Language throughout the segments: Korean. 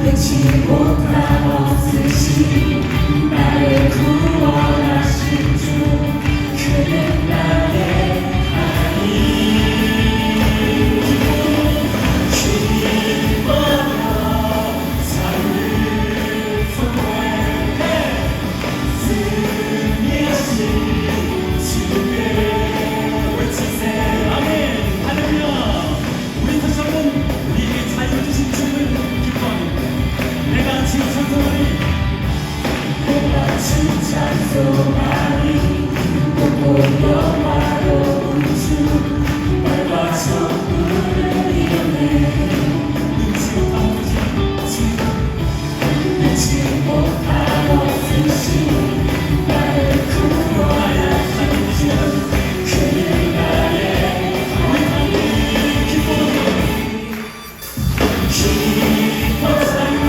끝이 못한 없으신 나를 구원하신 주 그는 나의 하나님 기뻐하며 자유를 선포해 승리하신 주께 외치세 아멘 할렐루야. 우리 다시 한번 우리에게 자유를 주신 주를 기뻐합니다. 내가 지금 찬송하리 내가 지금 찬송하리 높고 영화로운 주 말과 천국을 이루네 능치 못한 없으신 나를 구원하신 주 그는 나의 하나님 기뻐하며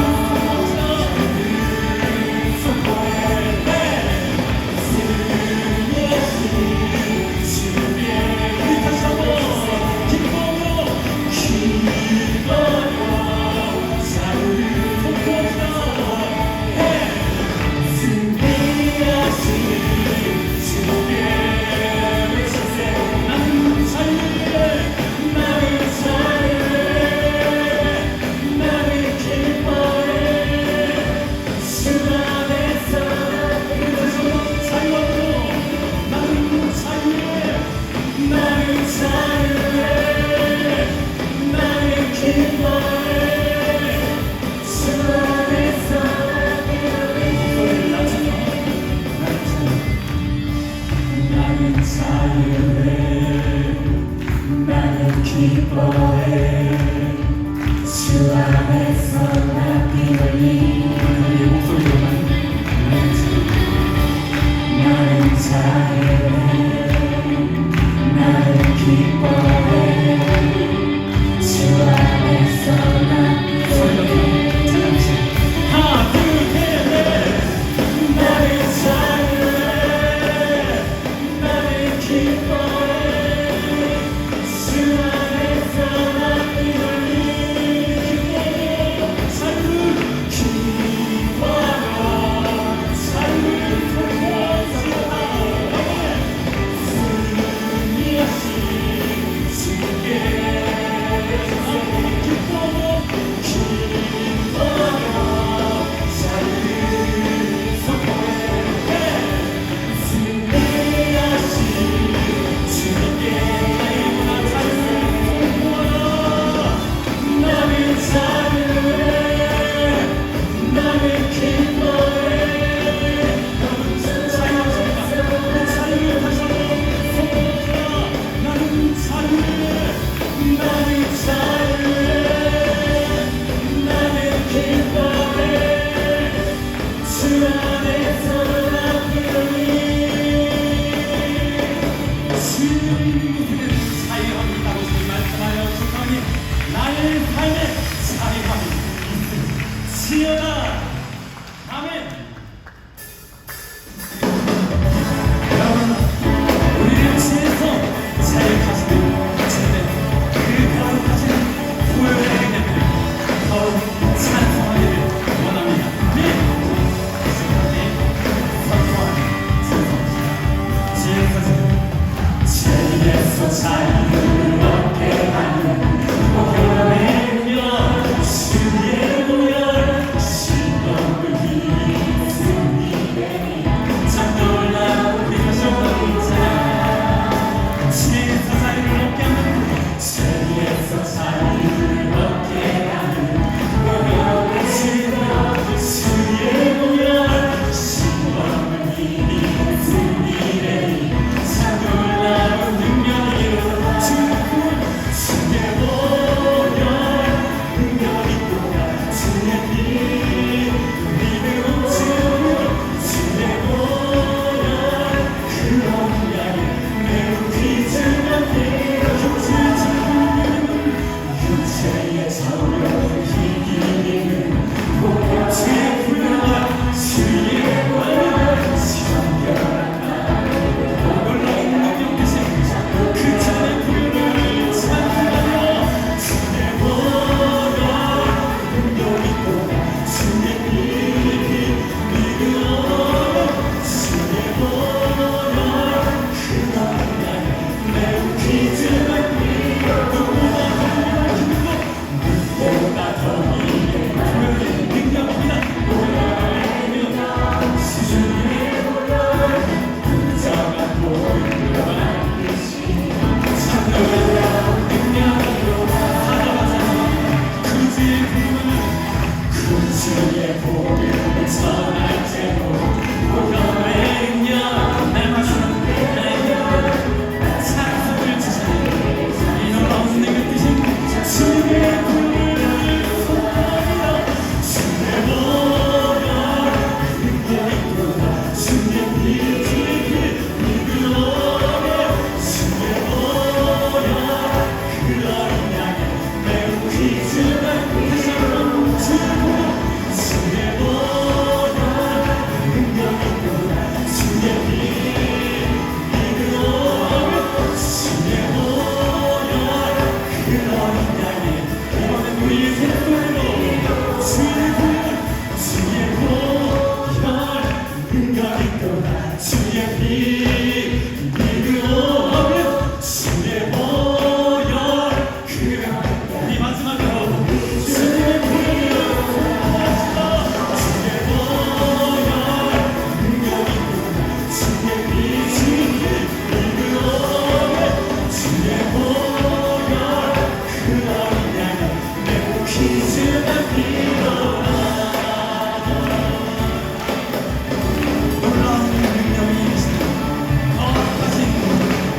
기뻐해 주 안에서 나 뛰놀리 나는 자유해 나는 기뻐해 주 안에서 나 뛰놀리 하나 둘셋넷 나는 자유해 나는 기뻐해 나의 삶의 자유함이 있으리라. 아멘. 여러분, 우리를 죄에서 자유하시는 주님의 그 거룩하신 보혈의 은혜를 더욱 찬송하기를 원합니다. 아멘. 죄에서 자유를 얻게 하는 보혈의 은혜여 주의 보혈 신령을 주의 복음을 전할 때도 복음의 능력 날 마시는 나의 찬송을 주시니 이놈 없는 그 뜻인 주의 복음을 전하리라 주의 보혈 근거 있구나 주의 피 주의 피 믿으오며 주의 보혈 그 어린 양의 매우 귀중한 다시 한번 주의 보혈 능력 있구나 주의 피 믿으오며 주의 보혈 그 어린 양의 이번엔 우리의 생각으로 주의 보혈 주의 보혈 능력 있구나 주의 피 믿으오며 주의 보혈 그 우리 마지막으로 주의 보혈 주의 보혈 능력 있구나 주의 피 믿으오며 주의 보혈 그 어린 양의 매우 귀중한 피로라 놀라운 능력이 계시다 거룩하신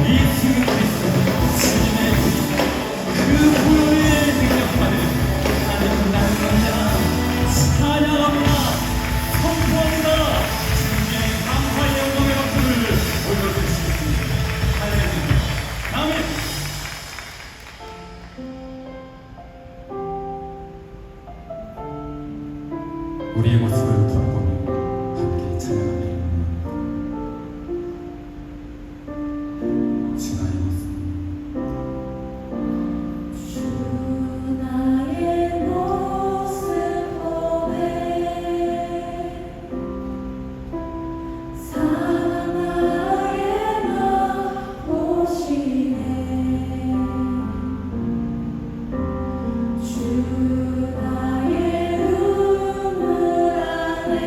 예수 그리스도 주님의 그 보혈의 능력만을 하나님 나는 언제나 찬양합니다 선포합니다 주님의 감사의 영광의 박수를 올려드리시겠습니다 할렐루야 아멘. 우리의 모습을 돌아보며 함께 찬양하며 주 나의 모습 주 나의 모습 보네 사랑 나의 나 보시네 주 나의 눈물 안에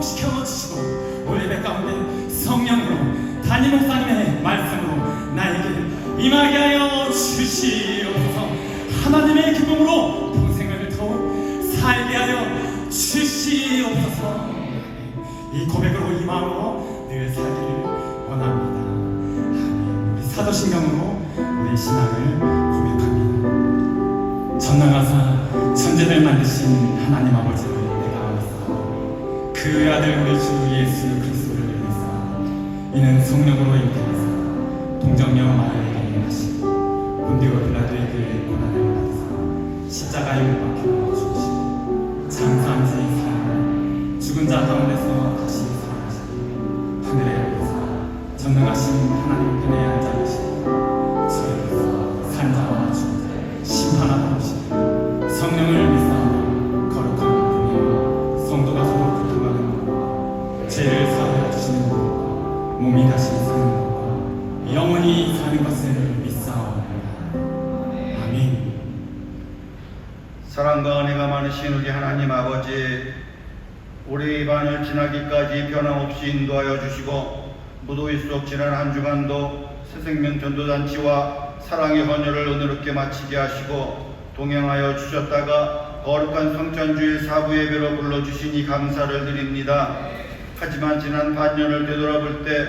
회복시켜 주시고 우리 배 가운데 성령으로 담임 목사님의 말씀으로 나에게 임하게 하여 주시옵소서. 하나님의 기쁨으로 평생을 더욱 살게 하여 주시옵소서. 이 고백으로 이 마음으로 늘 살기를 원합니다. 아멘. 우리 사도신경으로 우리 신앙을 고백합니다. 전능하사 천재를 만드신 하나님 아버지를 내가 믿사오니 그 아들 우리 주 예수 그리스도를 믿사오니 이는 성령으로 잉태하사 동정녀 마리아에게 임하시고 본디오 빌라도에게 고난을 받으사 십자가에 못 박혀 죽으시고 장사한 지 사흘 죽은 자 가운데서 다시 살아나시고 하늘에 올리사 전능하신 하나님 편에 앉아 계시고 저희로서 산자와 죽은 자 심판하러 오시고 성령을 믿사오니 거룩한 분이요 성도가 서로 교통하는 것과 죄를 사하여 주시는 것과 몸이 다시 사는 것과 영원히 사는 것을 믿사옵나이다. 아멘. 사랑과 은혜가 많으신 우리 하나님 아버지, 우리 입안을 지나기까지 변함없이 인도하여 주시고 무더위 속 지난 한 주간도 새생명 전도잔치와 사랑의 헌혈을 은혜롭게 마치게 하시고 동행하여 주셨다가 거룩한 성찬주일 사부 예배로 불러주시니 감사를 드립니다. 하지만 지난 반년을 되돌아볼 때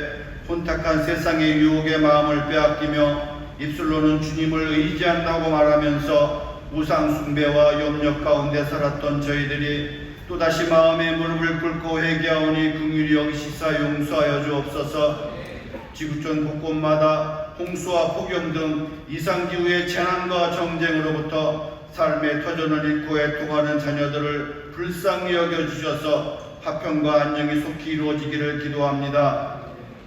혼탁한 세상의 유혹의 마음을 빼앗기며 입술로는 주님을 의지한다고 말하면서 우상 숭배와 염려 가운데 살았던 저희들이 또다시 마음의 무릎을 꿇고 회개하오니 긍휼히 여기시사 용서하여 주옵소서. 지구촌 곳곳마다 홍수와 폭염 등 이상기후의 재난과 정쟁으로부터 삶의 터전을 잃고 애통하는 자녀들을 불쌍히 여겨주셔서 화평과 안녕이 속히 이루어지기를 기도합니다.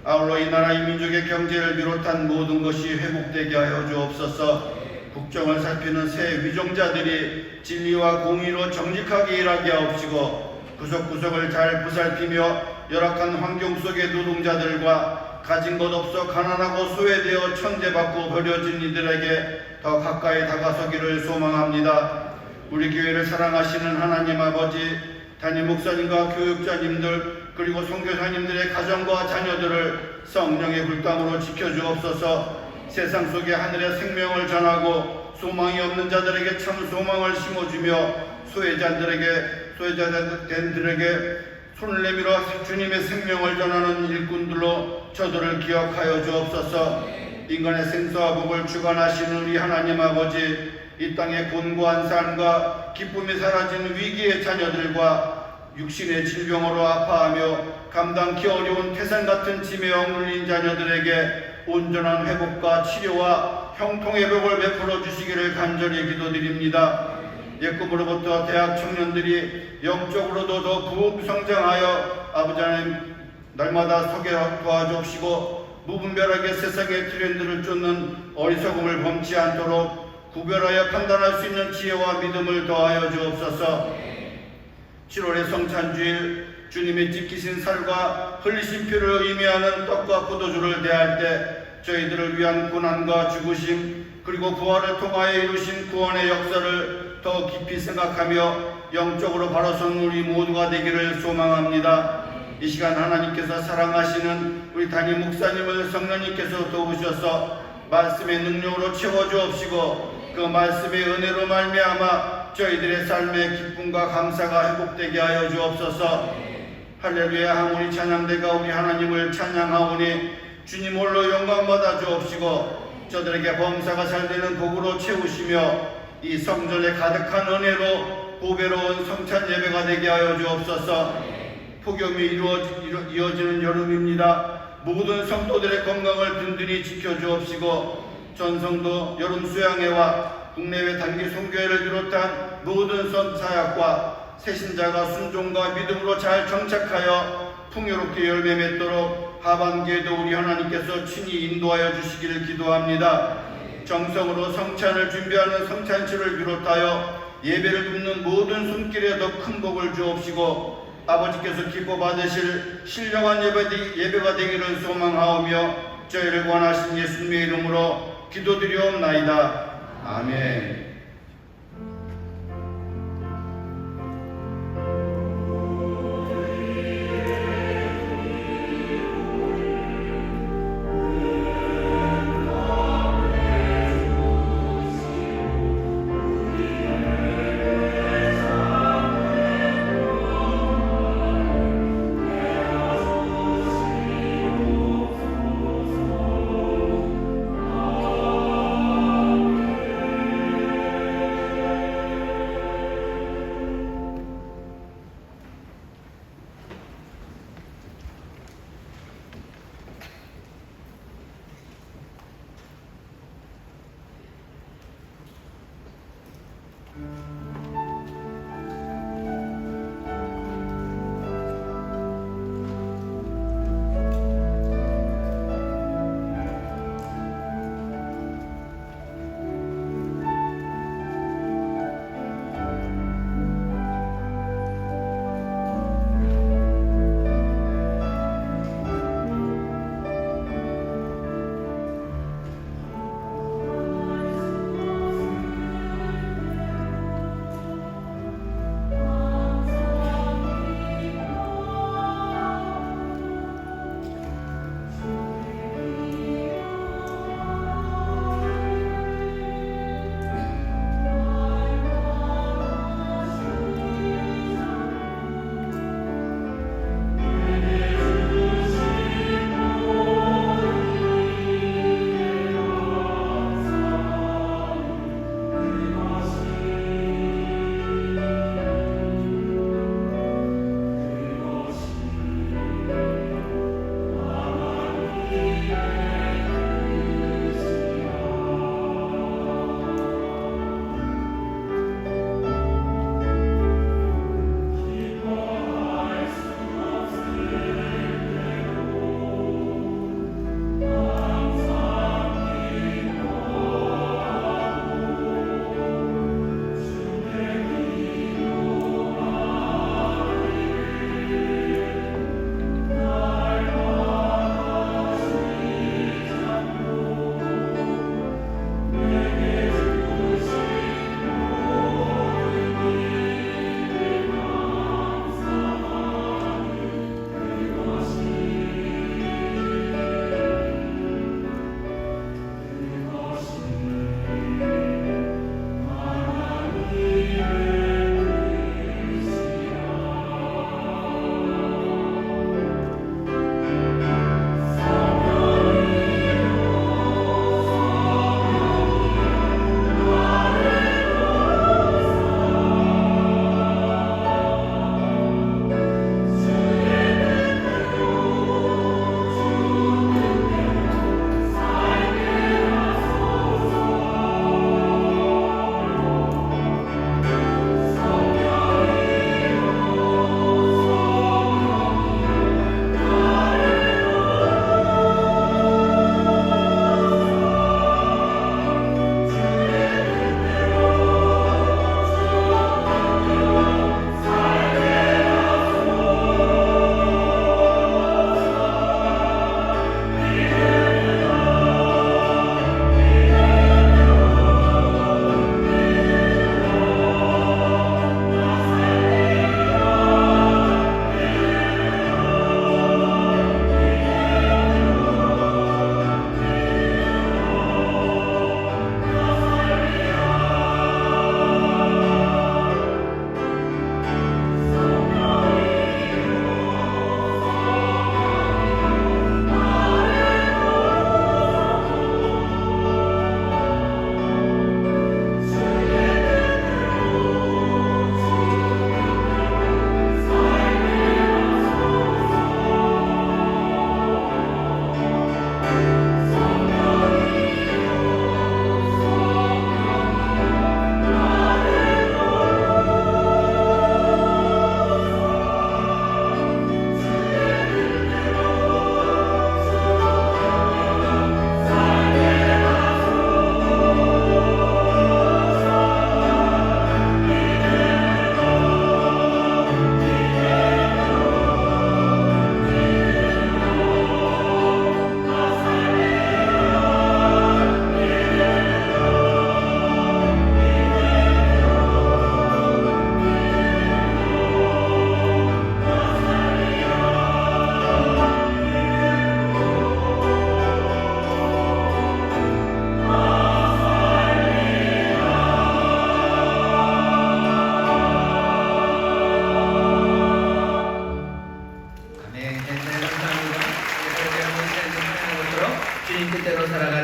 아울러 이 나라 이 민족의 경제를 비롯한 모든 것이 회복되게 하여 주옵소서. 국정을 살피는 새 위정자들이 진리와 공의로 정직하게 일하게 하옵시고 구석구석을 잘 보살피며 열악한 환경 속의 노동자들과 가진 것 없어 가난하고 소외되어 천대받고 버려진 이들에게 더 가까이 다가서기를 소망합니다. 우리 교회를 사랑하시는 하나님 아버지, 담임 목사님과 교육자님들 그리고 선교사님들의 가정과 자녀들을 성령의 불감으로 지켜주옵소서. 세상 속에 하늘의 생명을 전하고 소망이 없는 자들에게 참 소망을 심어주며 소외자들에게 손을 내밀어 주님의 생명을 전하는 일꾼들로 저들을 기억하여 주옵소서. 인간의 생사와 복을 주관하시는 우리 하나님 아버지, 이 땅의 곤고한 삶과 기쁨이 사라진 위기의 자녀들과 육신의 질병으로 아파하며 감당기 어려운 태산 같은 짐에 억눌린 자녀들에게 온전한 회복과 치료와 형통의 복을 베풀어 주시기를 간절히 기도드립니다. 옛꿈으로부터 대학 청년들이 영적으로도 더 부흥 성장하여 아버지 하나님 날마다 서게 도와주시고 무분별하게 세상의 트렌드를 쫓는 어리석음을 범치 않도록 구별하여 판단할 수 있는 지혜와 믿음을 더하여 주옵소서. 7월의 성찬주일 주님의 지키신 살과 흘리신 피를 의미하는 떡과 포도주를 대할 때 저희들을 위한 고난과 죽으심 그리고 부활을 통하여 이루신 구원의 역사를 더 깊이 생각하며 영적으로 바로선 우리 모두가 되기를 소망합니다. 이 시간 하나님께서 사랑하시는 우리 담임 목사님을 성령님께서 도우셔서 말씀의 능력으로 채워주옵시고 그 말씀의 은혜로 말미암아 저희들의 삶의 기쁨과 감사가 회복되게 하여 주옵소서. 할렐루야 하모니 찬양대가 우리 하나님을 찬양하오니 주님 홀로 영광받아 주옵시고 저들에게 범사가 잘되는 복으로 채우시며 이 성전에 가득한 은혜로 보배로운 성찬 예배가 되게 하여 주옵소서. 폭염이 이어지는 여름입니다. 모든 성도들의 건강을 든든히 지켜주옵시고 전성도 여름 수양회와 국내외 단기 선교회를 비롯한 모든 선사역과 새신자가 순종과 믿음으로 잘 정착하여 풍요롭게 열매 맺도록 하반기에도 우리 하나님께서 친히 인도하여 주시기를 기도합니다. 정성으로 성찬을 준비하는 성찬식을 비롯하여 예배를 굽는 모든 손길에 더 큰 복을 주옵시고 아버지께서 기뻐 받으실 신령한 예배가 되기를 소망하오며 저희를 원하신 예수님의 이름으로 기도드리옵나이다. 아멘.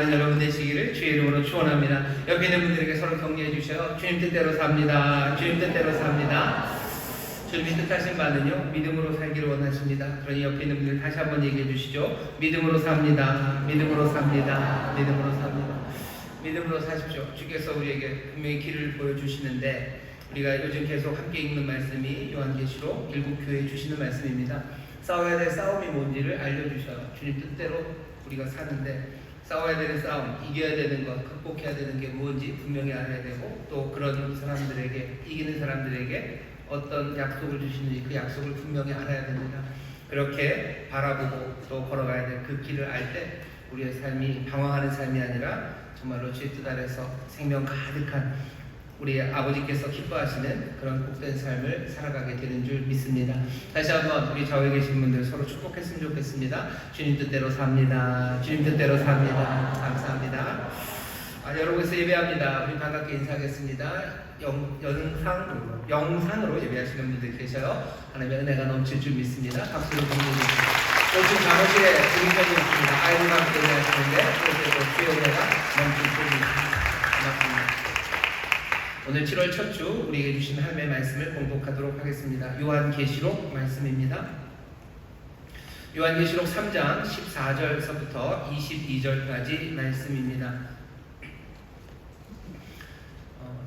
많은 여러분 되시기를 주의 이름으로 축원합니다. 옆에 있는 분들에게 서로 격려해 주셔요. 주님 뜻대로 삽니다. 주님 뜻대로 삽니다. 주님이 뜻하신 바는요, 믿음으로 살기를 원하십니다. 그러니 옆에 있는 분들 다시 한번 얘기해 주시죠. 믿음으로 삽니다. 믿음으로 삽니다. 믿음으로 삽니다. 믿음으로 사십시오. 주께서 우리에게 분명히 길을 보여주시는데, 우리가 요즘 계속 함께 읽는 말씀이 요한계시록 일곱 교회에 주시는 말씀입니다. 싸워야 될 싸움이 뭔지를 알려주셔요. 주님 뜻대로 우리가 사는데 싸워야 되는 싸움, 이겨야 되는 것, 극복해야 되는 게 뭔지 분명히 알아야 되고, 또 그런 사람들에게, 이기는 사람들에게 어떤 약속을 주시는지 그 약속을 분명히 알아야 됩니다. 그렇게 바라보고 또 걸어가야 될 그 길을 알 때 우리의 삶이 방황하는 삶이 아니라 정말로 주의 뜻 아래서 생명 가득한 우리 아버지께서 기뻐하시는 그런 복된 삶을 살아가게 되는 줄 믿습니다. 다시 한번 우리 좌우에 계신 분들 서로 축복했으면 좋겠습니다. 주님 뜻대로 삽니다. 주님 뜻대로 삽니다. 감사합니다. 여러분께서 예배합니다. 우리 반갑게 인사하겠습니다. 영상으로 예배하시는 분들 계셔요. 하나님의 은혜가 넘칠 줄 믿습니다. 박수로 보내주시고, 요즘 잠옷실에 등편이 있습니다. 아이들과 함께 예배하시는데 그래서 주의 은혜가 넘칠 줄 믿습니다. 고맙습니다. 오늘 7월 첫 주 우리에게 주신 하나님의 말씀을 공독하도록 하겠습니다. 요한계시록 말씀입니다. 요한계시록 3장 14절서부터 22절까지 말씀입니다.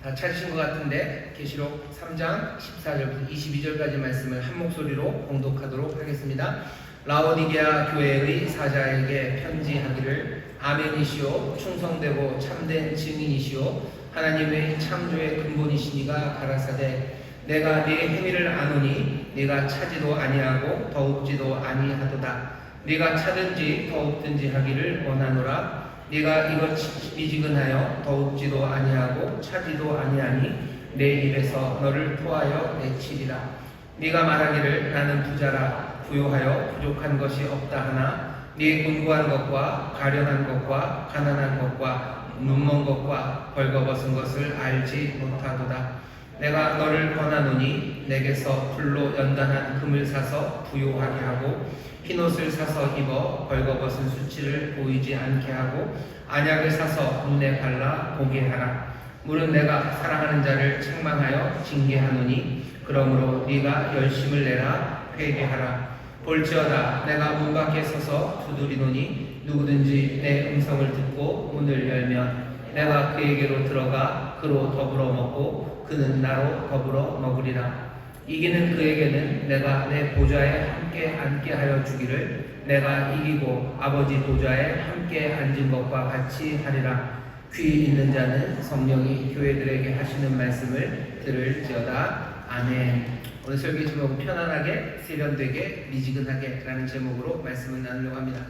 다 찾으신 것 같은데 계시록 3장 14절부터 22절까지 말씀을 한 목소리로 공독하도록 하겠습니다. 라오디게아 교회의 사자에게 편지하기를 아멘이시오 충성되고 참된 증인이시오 하나님의 창조의 근본이시니가 가라사대 내가 네 행위를 아노니 네가 차지도 아니하고 더욱지도 아니하도다. 네가 차든지 더욱든지 하기를 원하노라. 네가 이것 미지근하여 더욱지도 아니하고 차지도 아니하니 내 입에서 너를 토하여 내치리라. 네가 말하기를 나는 부자라 부요하여 부족한 것이 없다 하나 네 곤고한 것과 가련한 것과 가난한 것과 눈먼 것과 벌거벗은 것을 알지 못하도다. 내가 너를 권하노니 내게서 불로 연단한 금을 사서 부요하게 하고 흰옷을 사서 입어 벌거벗은 수치를 보이지 않게 하고 안약을 사서 눈에 발라 보게 하라. 물은 내가 사랑하는 자를 책망하여 징계하노니 그러므로 네가 열심을 내라 회개하라. 볼지어다 내가 문 밖에 서서 두드리노니 누구든지 내 음성을 듣고 문을 열면 내가 그에게로 들어가 그로 더불어 먹고 그는 나로 더불어 먹으리라. 이기는 그에게는 내가 내 보좌에 함께 앉게 하여 주기를 내가 이기고 아버지 보좌에 함께 앉은 것과 같이 하리라. 귀 있는 자는 성령이 교회들에게 하시는 말씀을 들을지어다. 아멘. 오늘 설교 제목은 편안하게 세련되게 미지근하게 라는 제목으로 말씀을 나누려고 합니다.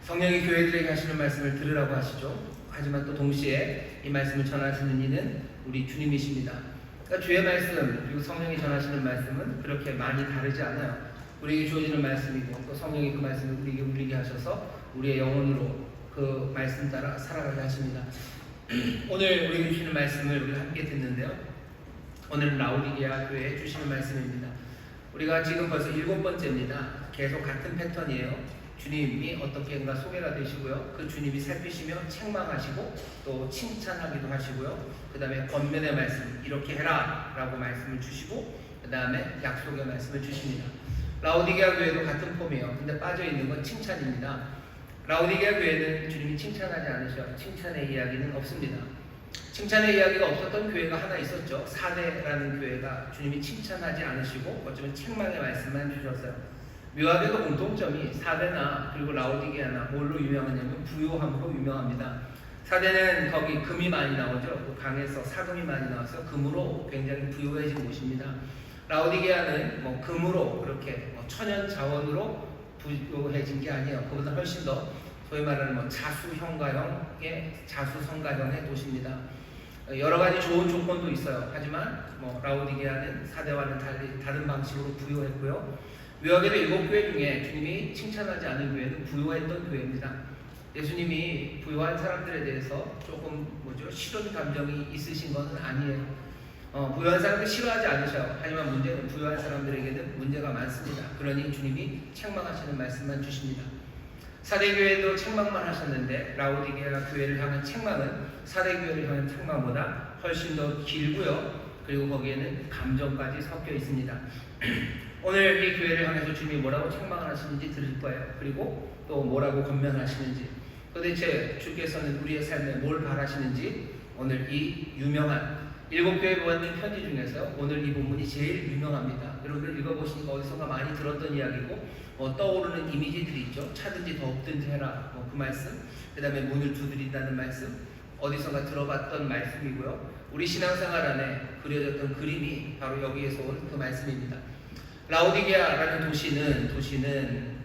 성령이 교회들에게 하시는 말씀을 들으라고 하시죠. 하지만 또 동시에 이 말씀을 전하시는 이는 우리 주님이십니다. 그러니까 주의 말씀 그리고 성령이 전하시는 말씀은 그렇게 많이 다르지 않아요. 우리에게 주어지는 말씀이고 또 성령이 그 말씀을 우리에게 울리게 하셔서 우리의 영혼으로 그 말씀 따라 살아가게 하십니다. 오늘 우리에게 주시는 말씀을 우리가 함께 듣는데요. 오늘은 라오디게아 교회에 주시는 말씀입니다. 우리가 지금 벌써 7번째입니다. 계속 같은 패턴이에요. 주님이 어떻게인가 소개가 되시고요. 그 주님이 살피시며 책망하시고 또 칭찬하기도 하시고요. 그 다음에 권면의 말씀 이렇게 해라 라고 말씀을 주시고 그 다음에 약속의 말씀을 주십니다. 라오디게아 교회도 같은 폼이에요. 근데 빠져있는 건 칭찬입니다. 라오디게아 교회는 주님이 칭찬하지 않으셔. 칭찬의 이야기는 없습니다. 칭찬의 이야기가 없었던 교회가 하나 있었죠. 사대라는 교회가 주님이 칭찬하지 않으시고 어쩌면 책망의 말씀만 주셨어요. 묘하게도 공통점이 사대나 그리고 라오디게아나 뭘로 유명하냐면 부요함으로 유명합니다. 사대는 거기 금이 많이 나오죠. 그 강에서 사금이 많이 나와서 금으로 굉장히 부요해진 곳입니다. 라오디게아는 뭐 금으로 그렇게 천연 자원으로 부요해진 게 아니에요. 그보다 훨씬 더 소위 말하는 뭐 자수성가형의 도시입니다. 여러 가지 좋은 조건도 있어요. 하지만 뭐 라오디게아는 사대와는 달리 다른 방식으로 부요했고요. 묘하게도 7교회 중에 주님이 칭찬하지 않은 교회는 부요했던 교회입니다. 예수님이 부요한 사람들에 대해서 조금 싫은 감정이 있으신 것은 아니에요. 부요한 사람들 싫어하지 않으셔요. 하지만 문제는 부요한 사람들에게는 문제가 많습니다. 그러니 주님이 책망하시는 말씀만 주십니다. 사대교회도 책망만 하셨는데 라오디게아 교회를 향한 책망은 사대교회를 향한 책망보다 훨씬 더 길고요. 그리고 거기에는 감정까지 섞여 있습니다. 오늘 이 교회를 향해서 주님이 뭐라고 책망하시는지 들을 거예요. 그리고 또 뭐라고 권면하시는지, 도대체 주께서는 우리의 삶에 뭘 바라시는지 오늘 이 유명한 7교회 보았는 편지 중에서 오늘 이 본문이 제일 유명합니다. 여러분들 읽어보시니까 어디선가 많이 들었던 이야기고 떠오르는 이미지들이 있죠. 차든지 덥든지 해라, 그 말씀, 그 다음에 문을 두드린다는 말씀, 어디선가 들어봤던 말씀이고요. 우리 신앙생활 안에 그려졌던 그림이 바로 여기에서 온 그 말씀입니다. 라오디게아라는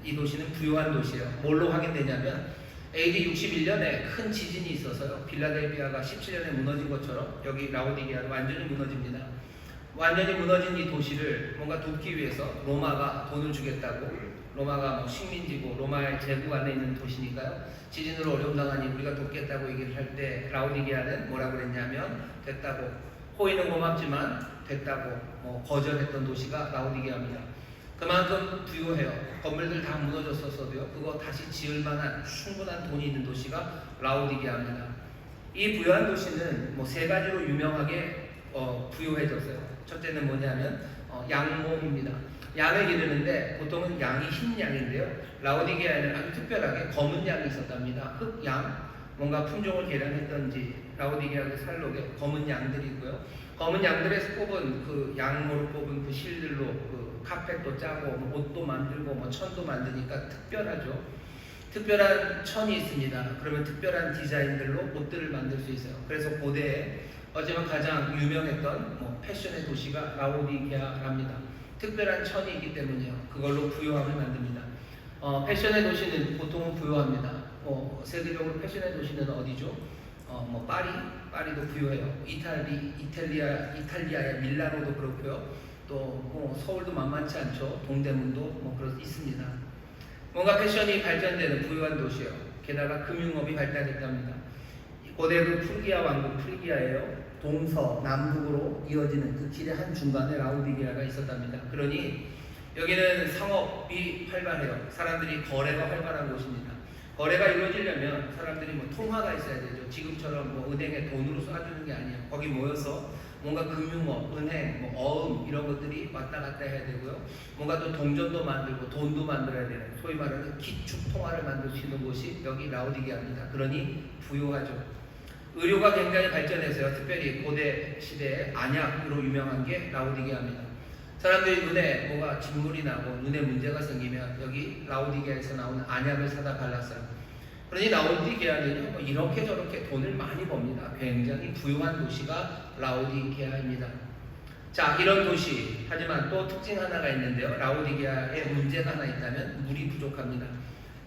이 도시는 부유한 도시예요. 뭘로 확인되냐면 AD 61년에 큰 지진이 있어서요. 빌라델비아가 17년에 무너진 것처럼 여기 라오디게아는 완전히 무너집니다. 완전히 무너진 이 도시를 뭔가 돕기 위해서 로마가 돈을 주겠다고, 로마가 식민지고 로마의 제국 안에 있는 도시니까요. 지진으로 어려움 당하니 우리가 돕겠다고 얘기를 할 때 라오디게아는 뭐라고 그랬냐면 됐다고, 호의는 고맙지만 됐다고 거절했던 도시가 라오디게아입니다. 그만큼 부유해요. 건물들 다 무너졌었어도요. 그거 다시 지을 만한 충분한 돈이 있는 도시가 라오디게아입니다. 이 부유한 도시는 3가지로 유명하게 부유해졌어요. 첫째는 뭐냐면 양모입니다. 양을 기르는데 보통은 양이 흰 양인데요. 라오디게아에는 아주 특별하게 검은 양이 있었답니다. 흑양, 뭔가 품종을 개량했던지 라오디게아의 살록에 검은 양들이 있고요. 검은 양들에서 뽑은 그 양모로 뽑은 그 실들로 그 카펫도 짜고 옷도 만들고 천도 만드니까 특별하죠. 특별한 천이 있습니다. 그러면 특별한 디자인들로 옷들을 만들 수 있어요. 그래서 고대에 어쩌면 가장 유명했던 패션의 도시가 라오디게아랍니다. 특별한 천이 있기 때문이요. 그걸로 부유함을 만듭니다. 패션의 도시는 보통은 부유합니다. 세계적으로 패션의 도시는 어디죠? 파리도 부유해요. 이탈리아의 밀라노도 그렇고요. 또 서울도 만만치 않죠. 동대문도 있습니다. 뭔가 패션이 발전되는 부유한 도시예요. 게다가 금융업이 발달했답니다. 고대 그 프리기아 왕국 프리기아예요. 동서 남북으로 이어지는 그 길의 한 중간에 라오디게아가 있었답니다. 그러니 여기는 상업이 활발해요. 사람들이 거래가 활발한 곳입니다. 거래가 이루어지려면 사람들이 통화가 있어야 되죠. 지금처럼 은행에 돈으로 쏴주는 게 아니에요. 거기 모여서 뭔가 금융업, 은행, 어음 이런 것들이 왔다 갔다 해야 되고요. 뭔가 또 동전도 만들고 돈도 만들어야 되는, 소위 말하는 기축 통화를 만들 수 있는 곳이 여기 라오디게아입니다. 그러니 부유하죠. 의료가 굉장히 발전해서요. 특별히 고대 시대의 안약으로 유명한 게 라오디게아입니다. 사람들이 눈에 뭐가 진물이 나고 눈에 문제가 생기면 여기 라오디게아에서 나오는 안약을 사다 발랐어요. 그러니 라오디게아는요, 이렇게 저렇게 돈을 많이 법니다. 굉장히 부유한 도시가 라오디게아입니다. 자, 이런 도시, 하지만 또 특징 하나가 있는데요. 라오디게아에 문제가 하나 있다면 물이 부족합니다.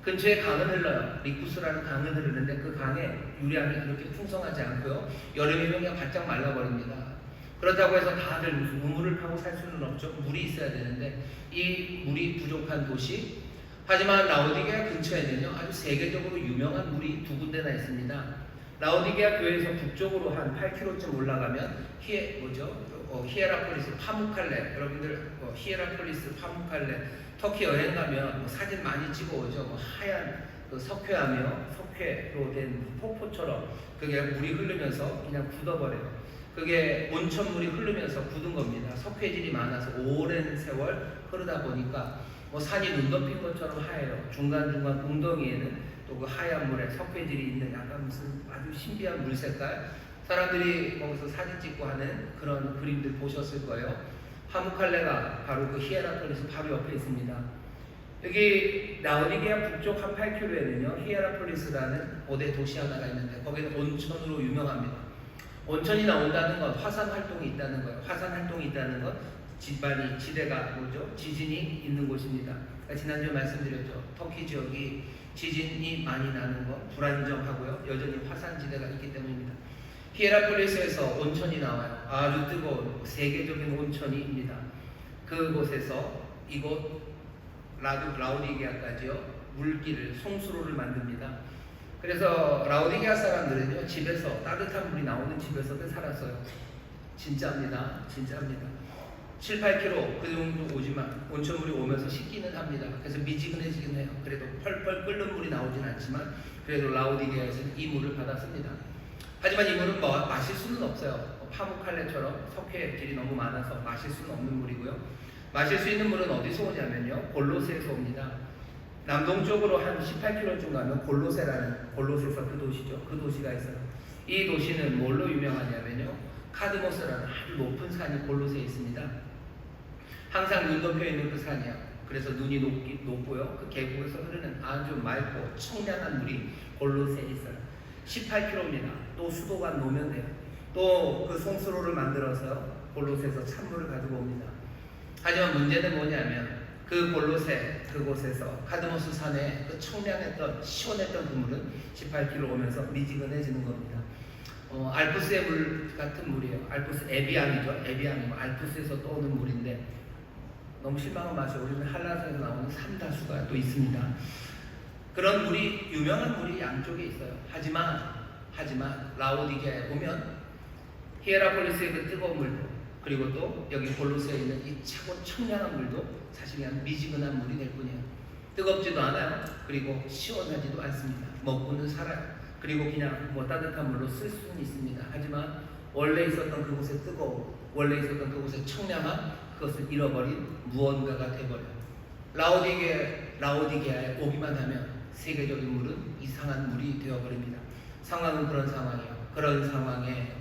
근처에 강은 흘러요. 리쿠스라는 강은 흐르는데 그 강에 유량이 그렇게 풍성하지 않고요. 여름이면 그냥 바짝 말라버립니다. 그렇다고 해서 다들 무슨 우물을 파고 살 수는 없죠. 물이 있어야 되는데 이 물이 부족한 도시. 하지만 라오디게아 근처에는요, 아주 세계적으로 유명한 물이 2군데나 있습니다. 라오디게아 교회에서 북쪽으로 한 8km쯤 올라가면 히에라폴리스 파무칼레, 여러분들 히에라폴리스 파무칼레 터키 여행 가면 사진 많이 찍어오죠. 하얀 석회로 된 폭포처럼 그게 물이 흐르면서 그냥 굳어버려요. 그게 온천물이 흐르면서 굳은 겁니다. 석회질이 많아서 오랜 세월 흐르다 보니까 산이 눈 덮인 것처럼 하얘요. 중간중간 웅덩이에는 또 그 하얀 물에 석회질이 있는 약간 무슨 아주 신비한 물 색깔, 사람들이 거기서 사진 찍고 하는 그런 그림들 보셨을 거예요. 파무칼레가 바로 그 히에라폴리스 바로 옆에 있습니다. 여기 라오디게아 북쪽 한 8km에는요 히에라폴리스라는 고대 도시 하나가 있는데 거기는 온천으로 유명합니다. 온천이 나온다는 건 화산 활동이 있다는 거예요. 화산 활동이 있다는 건 지대가 지진이 있는 곳입니다. 지난주에 말씀드렸죠. 터키 지역이 지진이 많이 나는 건 불안정하고요. 여전히 화산지대가 있기 때문입니다. 히에라폴리스에서 온천이 나와요. 아주 뜨거운 세계적인 온천이입니다. 그곳에서 이곳 라오디게아까지요 물길을 송수로를 만듭니다. 그래서 라오디게아 사람들은요 집에서 따뜻한 물이 나오는 집에서도 살았어요. 진짜입니다. 7, 8km 그 정도 오지만 온천물이 오면서 식기는 합니다. 그래서 미지근해지긴 해요. 그래도 펄펄 끓는 물이 나오진 않지만 그래도 라오디게아에서는 이 물을 받았습니다. 하지만 이 물은 마실 수는 없어요. 파묵칼레처럼 석회질이 너무 많아서 마실 수는 없는 물이고요. 마실 수 있는 물은 어디서 오냐면요, 골로새에서 옵니다. 남동쪽으로 한 18km쯤 가면 골로새에서 그 도시죠. 그 도시가 있어요. 이 도시는 뭘로 유명하냐면요, 카드모스라는 아주 높은 산이 골로새에 있습니다. 항상 눈 덮여 있는 그 산이야. 그래서 눈이 높고요. 그 계곡에서 흐르는 아주 맑고 청량한 물이 골로새에 있어요. 18km입니다. 또 수도가 노면 돼요. 또 그 송수로를 만들어서 골로새에서 찬물을 가지고 옵니다. 하지만 문제는 뭐냐면 그 골로새 그곳에서 카드모스 산에 그 청량했던 시원했던 그 물은 18km 오면서 미지근해지는 겁니다. 알프스의 물 같은 물이에요. 알프스 에비앙이죠. 에비앙이 알프스에서 떠오는 물인데 너무 실망한 맛이 우리는 한라산에서 나오는 삼다수가 또 있습니다. 그런 물이 유명한 물이 양쪽에 있어요. 하지만 라오디게아에 오면 히에라폴리스의 그 뜨거운 물도 그리고 또 여기 골로새에 있는 이 차고 청량한 물도 사실 그냥 미지근한 물이 될 뿐이에요. 뜨겁지도 않아요. 그리고 시원하지도 않습니다. 먹고는 살아요. 그리고 그냥 따뜻한 물로 쓸 수는 있습니다. 하지만 원래 있었던 그곳의 뜨거움, 원래 있었던 그곳의 청량함, 그것을 잃어버린 무언가가 돼버려요. 라오디게아에 오기만 하면 세계적인 물은 이상한 물이 되어버립니다. 상황은 그런 상황이에요. 그런 상황에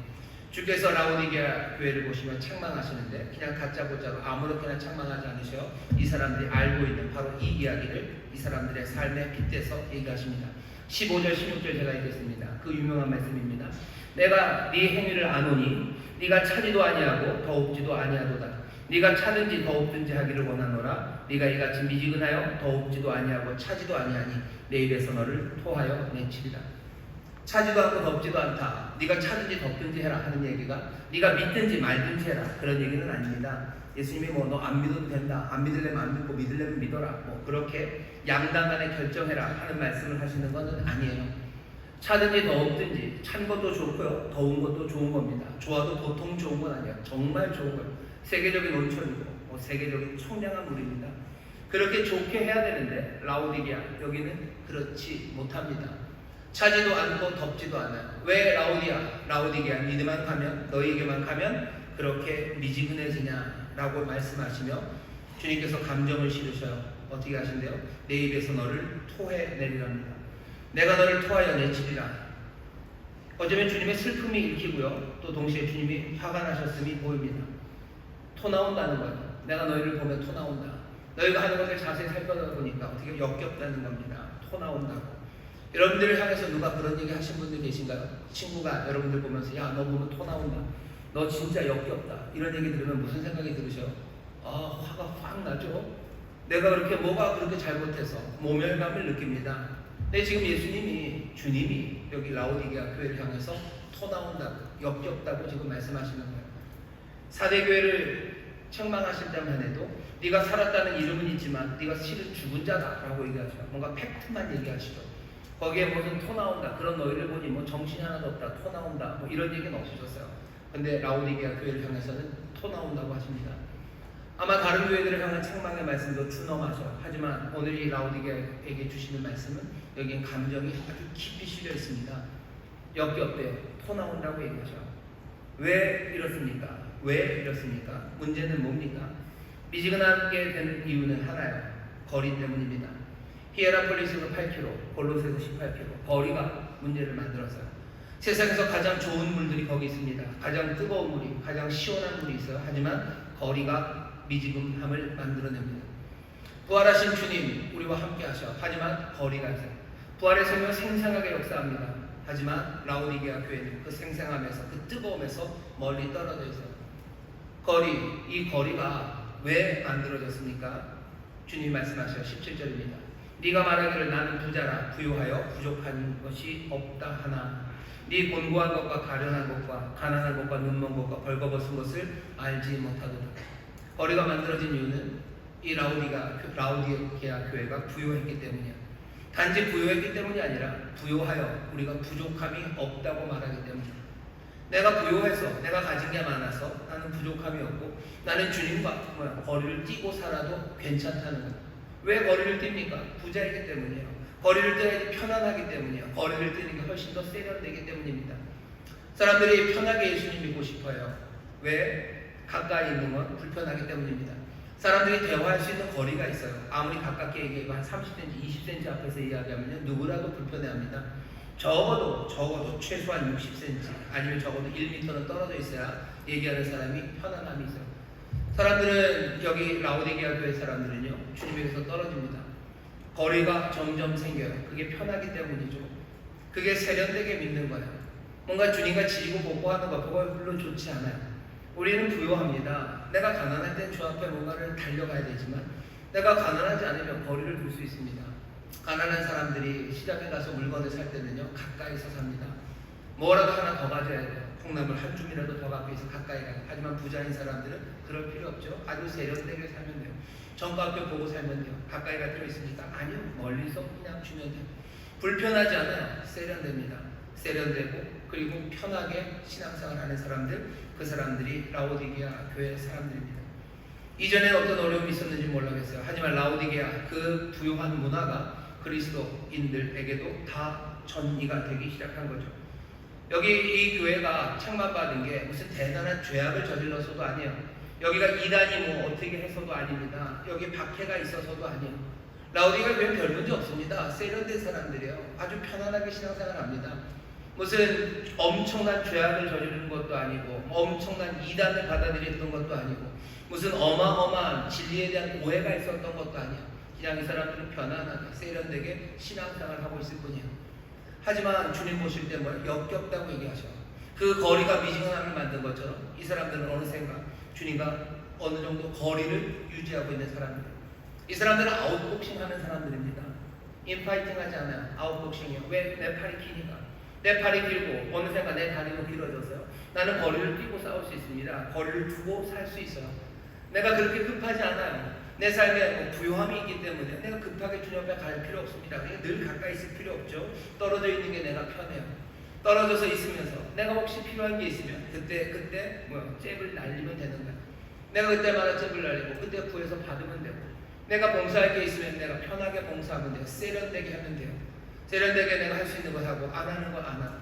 주께서 라오디게아 교회를 보시면 책망하시는데 그냥 다짜고짜로 아무렇게나 책망하지 않으셔. 이 사람들이 알고 있는 바로 이 이야기를 이 사람들의 삶에 빗대서 얘기하십니다. 15절 16절 제가 읽겠습니다. 그 유명한 말씀입니다. 내가 네 행위를 아노니 네가 차지도 아니하고 더 없지도 아니하도다. 네가 차든지 더 없든지 하기를 원하노라. 네가 이같이 미지근하여 더 없지도 아니하고 차지도 아니하니 내 입에서 너를 토하여 내치리라. 차지도 않고 덥지도 않다. 네가 차든지 덥든지 해라 하는 얘기가 네가 믿든지 말든지 해라 그런 얘기는 아닙니다. 예수님이 너 안 믿어도 된다. 안 믿으려면 안 믿고 믿으려면 믿어라. 그렇게 양당간에 결정해라 하는 말씀을 하시는 것은 아니에요. 차든지 더웠든지 찬 것도 좋고요. 더운 것도 좋은 겁니다. 좋아도 보통 좋은 건 아니에요. 정말 좋은 거예요. 세계적인 온천이고 세계적인 청량한 물입니다. 그렇게 좋게 해야 되는데 라오디게아 여기는 그렇지 못합니다. 차지도 않고 덥지도 않아요. 왜 라오디게아 니네만 가면 너희에게만 가면 그렇게 미지근해지냐라고 말씀하시며 주님께서 감정을 실으셔요. 어떻게 하신대요? 내 입에서 너를 토해내리랍니다. 내가 너를 토하여 내치리라. 어쩌면 주님의 슬픔이 읽히고요. 또 동시에 주님이 화가 나셨음이 보입니다. 토 나온다는 거예요. 내가 너희를 보면 토 나온다. 너희가 하는 것을 자세히 살펴보니까 어떻게 역겹다는 겁니다. 토 나온다고. 여러분들을 향해서 누가 그런 얘기 하신 분들 계신가요? 친구가 여러분들 보면서 야, 너 보면 토 나온다. 너 진짜 역겹다. 이런 얘기 들으면 무슨 생각이 들으셔? 화가 확 나죠? 내가 그렇게 뭐가 그렇게 잘못해서 모멸감을 느낍니다. 근데 지금 주님이 여기 라오디게아 교회를 향해서 토 나온다고, 역겹다고 지금 말씀하시는 거예요. 사대교회를 책망하실 때만 해도 네가 살았다는 이름은 있지만 네가 실은 죽은 자다라고 얘기하죠. 뭔가 팩트만 얘기하시죠. 거기에 무슨 토 나온다. 그런 너희를 보니 정신이 하나도 없다. 토 나온다. 이런 얘기는 없으셨어요. 근데 라오디게아 교회를 향해서는 토 나온다고 하십니다. 아마 다른 교회들을 향한 책망의 말씀도 준엄하죠. 하지만 오늘 이 라오디게아에게 주시는 말씀은 여기엔 감정이 아주 깊이 실려 있습니다. 역겹대요. 토 나온다고 얘기하죠. 왜 이렇습니까? 문제는 뭡니까? 미지근하게 된 이유는 하나예요. 거리 때문입니다. 히에라폴리스는 8km, 골로새에서 18km. 거리가 문제를 만들어서요. 세상에서 가장 좋은 물들이 거기 있습니다. 가장 뜨거운 물이, 가장 시원한 물이 있어요. 하지만 거리가 미지근함을 만들어냅니다. 부활하신 주님 우리와 함께 하셔. 하지만 거리가 있어요. 부활의 생명 생생하게 역사합니다. 하지만 라오디게아 교회는 그 생생함에서, 그 뜨거움에서 멀리 떨어져 있어요. 이 거리가 왜 만들어졌습니까? 주님이 말씀하셔요. 17절입니다. 네가 말하기를 나는 부자라 부요하여 부족한 것이 없다 하나 네 곤고한 것과 가련한 것과 가난한 것과 눈먼 것과 벌거벗은 것을 알지 못하도다. 거리가 만들어진 이유는 이 라오디게아 교회가 부요했기 때문이야. 단지 부요했기 때문이 아니라 부요하여 우리가 부족함이 없다고 말하기 때문이야. 내가 부요해서, 내가 가진 게 많아서 나는 부족함이 없고 나는 주님과 거리를 띄고 살아도 괜찮다는 거예요. 왜 거리를 띱니까? 부자이기 때문이에요. 거리를 떼야 편안하기 때문이에요. 거리를 떼는 게 훨씬 더 세련되기 때문입니다. 사람들이 편하게 예수님 믿고 싶어요. 왜? 가까이 있는 건 불편하기 때문입니다. 사람들이 대화할 수 있는 거리가 있어요. 아무리 가깝게 얘기해도 한 30cm, 20cm 앞에서 이야기하면 누구라도 불편해합니다. 적어도 최소한 60cm 아니면 적어도 1m는 떨어져 있어야 얘기하는 사람이 편안함이 있어요. 사람들은 여기 라오디게아 교회 사람들은요 주님에게서 떨어집니다. 거리가 점점 생겨요. 그게 편하기 때문이죠. 그게 세련되게 믿는 거예요. 뭔가 주님과 지지고 복고하는 거 그거 물론 좋지 않아요. 우리는 부요합니다. 내가 가난할 땐 주 앞에 뭔가를 달려가야 되지만 내가 가난하지 않으면 거리를 둘 수 있습니다. 가난한 사람들이 시장에 가서 물건을 살 때는요 가까이서 삽니다. 뭐라도 하나 더 가져야 돼요. 콩나물 한 줌이라도 더 갖고 있어 가까이 가요. 하지만 부자인 사람들은 그럴 필요 없죠. 아주 세련되게 살면 돼요. 정가표 보고 살면 돼요. 가까이 갈 필요 있습니까? 아니요. 멀리서 그냥 주면 돼요. 불편하지 않아요. 세련됩니다. 세련되고 그리고 편하게 신앙생활 하는 사람들, 그 사람들이 라오디게아 교회 사람들입니다. 이전에 어떤 어려움이 있었는지 몰라겠어요. 하지만 라오디게아 그 부요한 문화가 그리스도인들에게도 다 전이가 되기 시작한 거죠. 여기 이 교회가 책망받은 게 무슨 대단한 죄악을 저질러서도 아니에요. 여기가 이단이 뭐 어떻게 해서도 아닙니다. 여기 박해가 있어서도 아니에요. 라오디게아 교회는 별 문제 없습니다. 세련된 사람들이에요. 아주 편안하게 신앙생활 합니다. 무슨 엄청난 죄악을 저지르는 것도 아니고 엄청난 이단을 받아들였던 것도 아니고 무슨 어마어마한 진리에 대한 오해가 있었던 것도 아니에요. 그냥 이 사람들은 편안하게 세련되게 신앙생활을 하고 있을 뿐이에요. 하지만 주님 보실 때 뭐 역겹다고 얘기하셔. 그 거리가 미지근함을 만든 것처럼 이 사람들은 어느샌가 주님과 어느 정도 거리를 유지하고 있는 사람들. 이 사람들은 아웃복싱 하는 사람들입니다. 인파이팅 하지 않아요. 아웃복싱이요. 왜? 내 팔이 기니까. 내 팔이 길고 어느샌가 내 다리도 길어졌어요. 나는 거리를 뛰고 싸울 수 있습니다. 거리를 두고 살 수 있어요. 내가 그렇게 급하지 않아요. 내 삶에 부요함이 있기 때문에 내가 급하게 주님 앞에 갈 필요 없습니다. 그냥 늘 가까이 있을 필요 없죠. 떨어져 있는 게 내가 편해요. 떨어져서 있으면서 내가 혹시 필요한 게 있으면 그때 잽을 날리면 되는 거야. 내가 그때마다 잽을 날리고 그때 구해서 받으면 되고 내가 봉사할 게 있으면 내가 편하게 봉사하면 돼요. 세련되게 하면 돼요. 세련되게 내가 할 수 있는 거 하고 안 하는 거 안 하고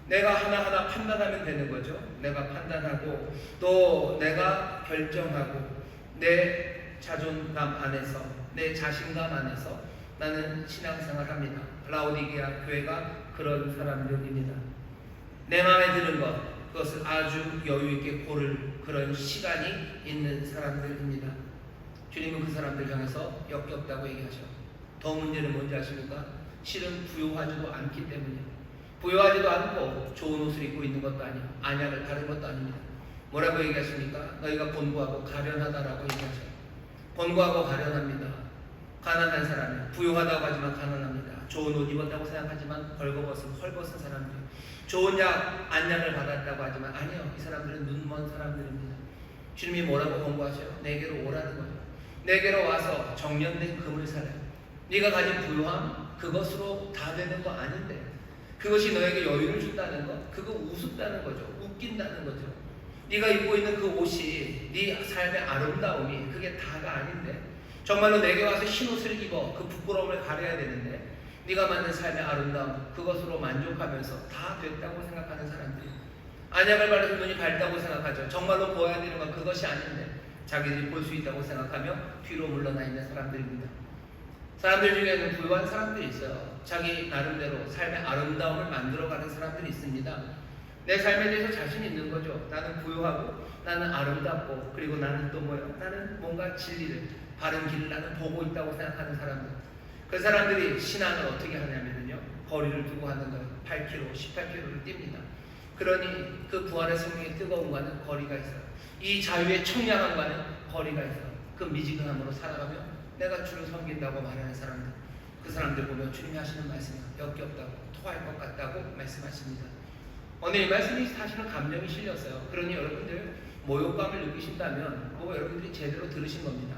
내가 하나하나 판단하면 되는 거죠. 내가 판단하고 또 내가 결정하고 내 자존감 안에서 내 자신감 안에서 나는 신앙생활 합니다. 라오디게아 교회가 그런 사람들입니다. 내 마음에 드는 것 그것을 아주 여유 있게 고를 그런 시간이 있는 사람들입니다. 주님은 그 사람들 향해서 역겹다고 얘기하셔. 더 문제는 뭔지 아십니까? 실은 부요하지도 않기 때문이에요. 부요하지도 않고 좋은 옷을 입고 있는 것도 아니에요. 안약을 바른 것도 아닙니다. 뭐라고 얘기하십니까? 너희가 곤고하고 가련하다라고 얘기하셔요. 곤고하고 가련합니다. 가난한 사람이에요. 부요하다고 하지만 가난합니다. 좋은 옷 입었다고 생각하지만 헐벗은 사람들이에요. 좋은 안약을 받았다고 하지만 아니요. 이 사람들은 눈먼 사람들입니다. 주님이 뭐라고 권고하셔요? 내게로 오라는 거예요. 내게로 와서 정련된 금을 사라. 네가 가진 부요함 그것으로 다 되는 거 아닌데 그것이 너에게 여유를 준다는 것 그거 우습다는 거죠. 웃긴다는 거죠. 네가 입고 있는 그 옷이 네 삶의 아름다움이 그게 다가 아닌데 정말로 내게 와서 흰 옷을 입어 그 부끄러움을 가려야 되는데 네가 만든 삶의 아름다움 그것으로 만족하면서 다 됐다고 생각하는 사람들이 안약을 바르서 눈이 밝다고 생각하죠. 정말로 보아야 되는 건 그것이 아닌데 자기들이 볼 수 있다고 생각하며 뒤로 물러나 있는 사람들입니다. 사람들 중에는 부유한 사람들이 있어요. 자기 나름대로 삶의 아름다움을 만들어가는 사람들이 있습니다. 내 삶에 대해서 자신 있는 거죠. 나는 부유하고 나는 아름답고 그리고 나는 또 뭐예요? 나는 뭔가 진리를 바른 길을 나는 보고 있다고 생각하는 사람들. 그 사람들이 신앙을 어떻게 하냐면요. 거리를 두고 하는 거예요. 8km, 18km를 뜁니다. 그러니 그 부활의 생명의 뜨거움과는 거리가 있어요. 이 자유의 청량함과는 거리가 있어요. 그 미지근함으로 살아가며 내가 주를 섬긴다고 말하는 사람들. 그 사람들 보면 주님이 하시는 말씀이 역겹다고 토할 것 같다고 말씀하십니다. 오늘 이 말씀이 사실은 감정이 실렸어요. 그러니 여러분들 모욕감을 느끼신다면 그거 여러분들이 제대로 들으신 겁니다.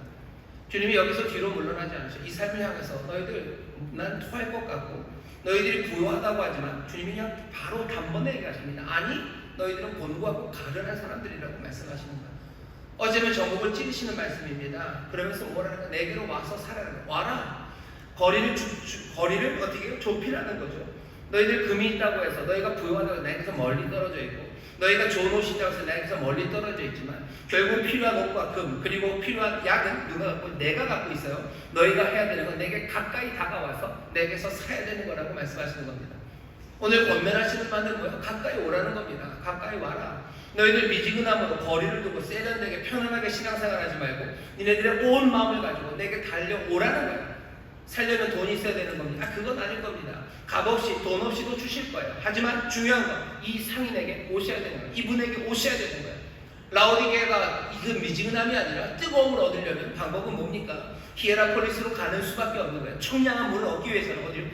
주님이 여기서 뒤로 물러나지 않으셔. 이 삶을 향해서 너희들 난 토할 것 같고 너희들이 부요하다고 하지만 주님이 그냥 바로 단번에 얘기하십니다. 아니 너희들은 곤고하고 가련한 사람들이라고 말씀하시는 거예요. 어제는 전국을 찌르시는 말씀입니다. 그러면서 뭐라는 거야? 내게로 와서 살아라. 와라. 거리를 어떻게 해요? 좁히라는 거죠. 너희들 금이 있다고 해서 너희가 부유하다고 나에게서 멀리 떨어져 있고 너희가 좋은 옷이 있다고 해서 나에게서 멀리 떨어져 있지만 결국 필요한 옷과 금 그리고 필요한 약은 누가 갖고 내가 갖고 있어요. 너희가 해야 되는 건 내게 가까이 다가와서 내게서 사야 되는 거라고 말씀하시는 겁니다. 오늘 권면하시는 바는 뭐예요? 가까이 오라는 겁니다. 가까이 와라. 너희들 미지근함으로 거리를 두고 세련되게 편안하게 신앙생활하지 말고 니네들의 온 마음을 가지고 내게 달려오라는 거예요. 살려면 돈이 있어야 되는 겁니다. 그건 아닐 겁니다. 값없이 돈 없이도 주실 거예요. 하지만 중요한 건 이 상인에게 오셔야 되는 거예요. 이분에게 오셔야 되는 거예요. 라오디게가 그 미지근함이 아니라 뜨거움을 얻으려면 방법은 뭡니까? 히에라폴리스로 가는 수밖에 없는 거예요. 청량한 물을 얻기 위해서는 어디로?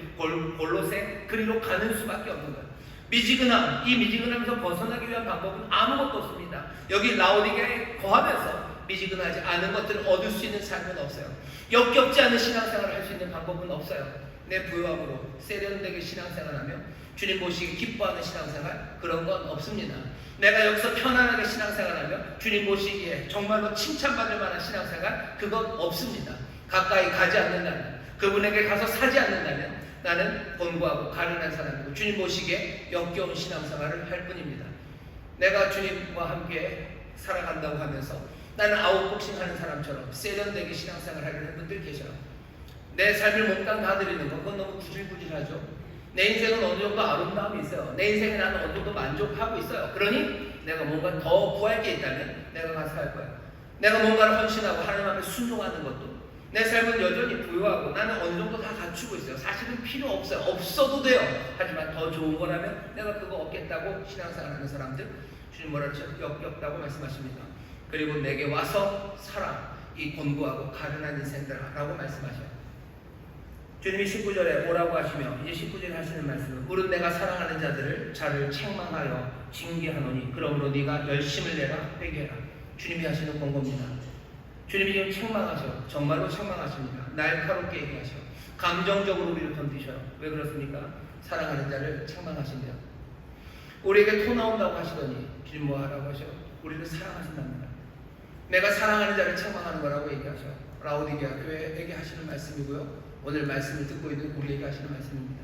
골로새 그리로 가는 수밖에 없는 거예요. 미지근함, 이 미지근함에서 벗어나기 위한 방법은 아무것도 없습니다. 여기 라오디게에 거하면서 미지근하지 않은 것들을 얻을 수 있는 삶은 없어요. 역겹지 않은 신앙생활을 할 수 있는 방법은 없어요. 내 부유함으로 세련되게 신앙생활하며 주님 보시기 기뻐하는 신앙생활 그런 건 없습니다. 내가 여기서 편안하게 신앙생활하며 주님 보시기에 정말로 칭찬받을 만한 신앙생활 그건 없습니다. 가까이 가지 않는다면 그분에게 가서 사지 않는다면 나는 곤고하고 가련한 사람이고 주님 보시기에 역겨운 신앙생활을 할 뿐입니다. 내가 주님과 함께 살아간다고 하면서 나는 아웃복싱 하는 사람처럼 세련되게 신앙생활 하려는 분들 계셔요. 내 삶을 몽땅 다 드리는 건 그건 너무 구질구질하죠. 내 인생은 어느 정도 아름다움이 있어요. 내 인생에 나는 어느 정도 만족하고 있어요. 그러니 내가 뭔가 더 구할 게 있다면 내가 가서 할 거야. 내가 뭔가를 헌신하고 하나님 앞에 순종하는 것도 내 삶은 여전히 부유하고 나는 어느 정도 다 갖추고 있어요. 사실은 필요 없어요. 없어도 돼요. 하지만 더 좋은 거라면 내가 그거 얻겠다고 신앙생활하는 사람들 주님 뭐라 하죠? 역겹다고 말씀하십니다. 그리고 내게 와서 살아 이 곤고하고 가련한 인생들아라고 말씀하셔요. 주님이 19절에 오라고 하시며 이제 19절에 하시는 말씀은 물은 내가 사랑하는 자들을 자를 책망하여 징계하노니 그러므로 네가 열심을 내라 회개해라. 주님이 하시는 권고입니다. 주님이 지금 책망하셔. 정말로 책망하십니다. 날카롭게 얘기하셔. 감정적으로 우리를 건드셔요. 왜 그렇습니까? 사랑하는 자를 책망하신대요. 우리에게 토 나온다고 하시더니 주님 뭐 하라고 하셔? 우리를 사랑하신답니다. 내가 사랑하는 자를 책망하는 거라고 얘기하셔. 라오디게아 교회에게 하시는 말씀이고요. 오늘 말씀을 듣고 있는 우리에게 하시는 말씀입니다.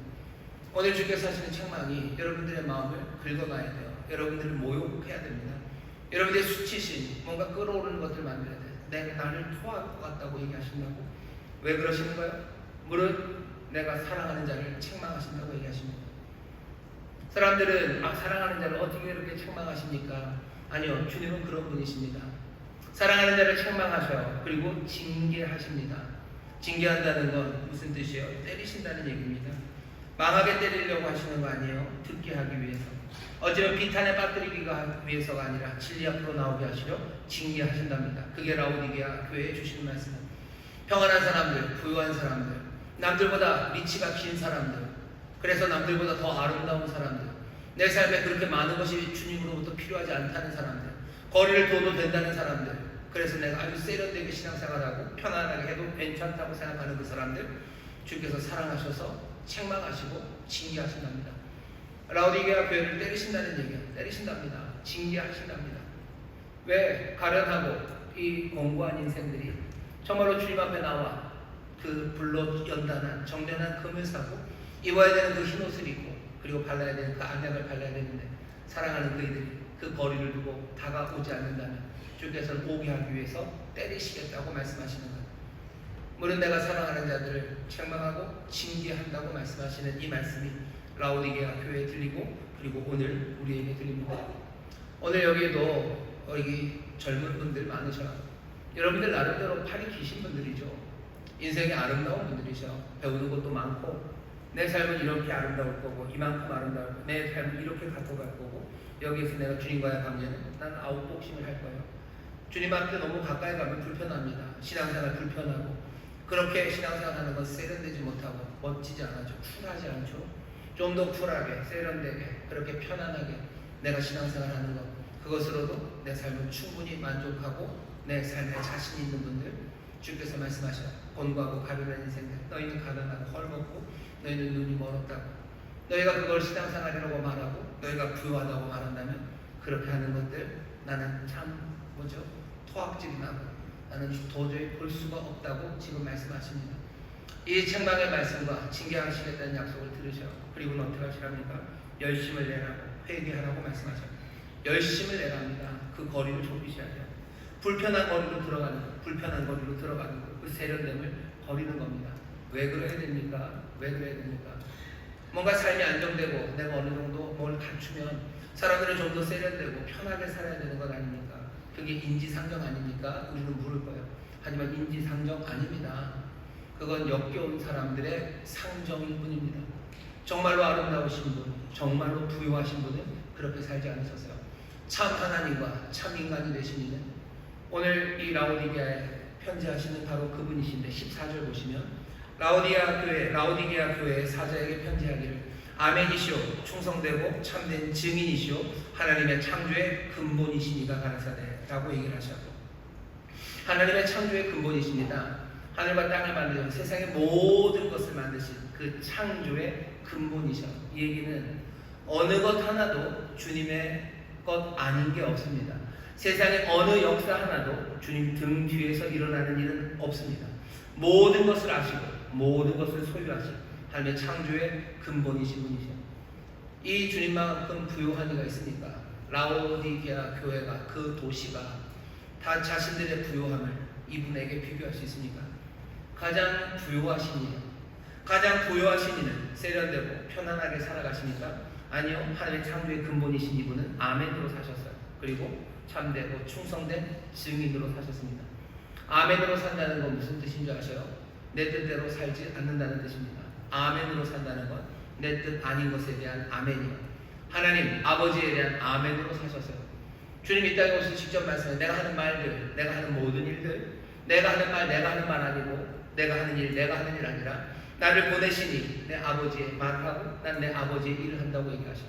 오늘 주께서 하시는 책망이 여러분들의 마음을 긁어가야 돼요. 여러분들을 모욕해야 됩니다. 여러분들의 수치심, 뭔가 끌어오르는 것들 만들어야 돼요. 내가 나를 토할 것 같다고 얘기하신다고. 왜 그러시는 거예요? 물은 내가 사랑하는 자를 책망하신다고 얘기하십니다. 사람들은 사랑하는 자를 어떻게 이렇게 책망하십니까? 아니요, 주님은 그런 분이십니다. 사랑하는 자를 책망하셔요. 그리고 징계하십니다. 징계한다는 건 무슨 뜻이에요? 때리신다는 얘기입니다. 망하게 때리려고 하시는 거 아니에요. 듣게 하기 위해서. 어쩌면 비탄에 빠뜨리기가 위해서가 아니라 진리 앞으로 나오게 하시려 징계하신답니다. 그게 라오디게아 교회에 주시는 말씀입니다. 평안한 사람들, 부유한 사람들, 남들보다 리치가 긴 사람들, 그래서 남들보다 더 아름다운 사람들, 내 삶에 그렇게 많은 것이 주님으로부터 필요하지 않다는 사람들, 거리를 둬도 된다는 사람들, 그래서 내가 아주 세련되게 신앙생활하고 편안하게 해도 괜찮다고 생각하는 그 사람들 주께서 사랑하셔서 책망하시고 징계하신답니다. 라오디게아 교회를 때리신다는 얘기예요. 때리신답니다. 징계하신답니다. 왜? 가련하고 이 공고한 인생들이 정말로 주님 앞에 나와 그 불로 연단한 정련한 금을 사고 입어야 되는 그 흰옷을 입고 그리고 발라야 되는 그 안약을 발라야 되는데 사랑하는 그이들이 그 거리를 두고 다가오지 않는다면 주께서는 오게 하기 위해서 때리시겠다고 말씀하시는 거예요. 물은 내가 사랑하는 자들을 책망하고 징계한다고 말씀하시는 이 말씀이 라오디게아 교회에 들리고 그리고 오늘 우리에게 들립니다. 오늘 여기에도 여기 젊은 분들 많으셔. 여러분들 나름대로 팔이 기신 분들이죠. 인생이 아름다운 분들이셔. 배우는 것도 많고 내 삶은 이렇게 아름다울 거고 이만큼 아름다울 거고 내 삶은 이렇게 갖고갈 거고 여기에서 내가 주님과의 관계는 나는 아웃복싱을 할 거예요. 주님 앞에 너무 가까이 가면 불편합니다. 신앙생활 불편하고 그렇게 신앙생활하는 건 세련되지 못하고 멋지지 않아죠. 쿨하지 않죠. 좀 더 쿨하게 세련되게 그렇게 편안하게 내가 신앙생활하는 것 그것으로도 내 삶을 충분히 만족하고 내 삶에 자신 있는 분들 주께서 말씀하셔요. 곤고하고 가련한 인생들 너희는 가난하고 헐벗고 너희는 눈이 멀었다고 너희가 그걸 신앙생활이라고 말하고 너희가 부유하다고 말한다면 그렇게 하는 것들 나는 참 토악질이 나고 나는 도저히 볼 수가 없다고 지금 말씀하십니다. 이 책망의 말씀과 징계하시겠다는 약속을 들으셔. 그리고는 어떻게 하시랍니까? 열심을 내라고 회개하라고 말씀하셔. 열심을 내랍니다. 그 거리를 좁히셔야 돼요. 불편한 거리로 들어가는 거, 불편한 거리로 들어가는 거, 그 세련됨을 버리는 겁니다. 왜 그래야 됩니까? 왜 그래야 됩니까? 뭔가 삶이 안정되고 내가 어느 정도 뭘 갖추면 사람들은 좀 더 세련되고 편하게 살아야 되는 것 아닙니까? 그게 인지상정 아닙니까? 우리는 물을 거예요. 하지만 인지상정 아닙니다. 그건 역겨운 사람들의 상정일 뿐입니다. 정말로 아름다우신 분, 정말로 부유하신 분은 그렇게 살지 않으셨어요. 참 하나님과 참 인간이 되신 이는 오늘 이 라오디게아에 편지하시는 바로 그분이신데 14절 보시면 라오디게아 교회의 사자에게 편지하기를 아멘이시오 충성되고 참된 증인이시오 하나님의 창조의 근본이시니가 가라사대 라고 얘기를 하셨고, 하나님의 창조의 근본이십니다. 하늘과 땅을 만드신 세상의 모든 것을 만드신 그 창조의 근본이셔. 이 얘기는 어느 것 하나도 주님의 것 아닌 게 없습니다. 세상의 어느 역사 하나도 주님 등 뒤에서 일어나는 일은 없습니다. 모든 것을 아시고 모든 것을 소유하시고 하나님의 창조의 근본이신 분이셔. 이 주님만큼 부유한 이가 있으니까 라오디게아 교회가 그 도시가 다 자신들의 부유함을 이분에게 비교할 수 있습니까? 가장 부유하신 이, 가장 부유하신 이는 세련되고 편안하게 살아가십니까? 아니요. 하나님의 창조의 근본이신 이분은 아멘으로 사셨어요. 그리고 참되고 충성된 증인으로 사셨습니다. 아멘으로 산다는 건 무슨 뜻인 줄 아셔요? 내 뜻대로 살지 않는다는 뜻입니다. 아멘으로 산다는 건 내 뜻 아닌 것에 대한 아멘이요. 하나님 아버지에 대한 아멘으로 사셨어요. 주님 이 땅에 오셔서 직접 말씀해. 내가 하는 말들, 내가 하는 모든 일들, 내가 하는 말, 내가 하는 말 아니고 내가 하는 일, 내가 하는 일 아니라 나를 보내시니 내 아버지의 말하고 난 내 아버지의 일을 한다고 얘기하셔.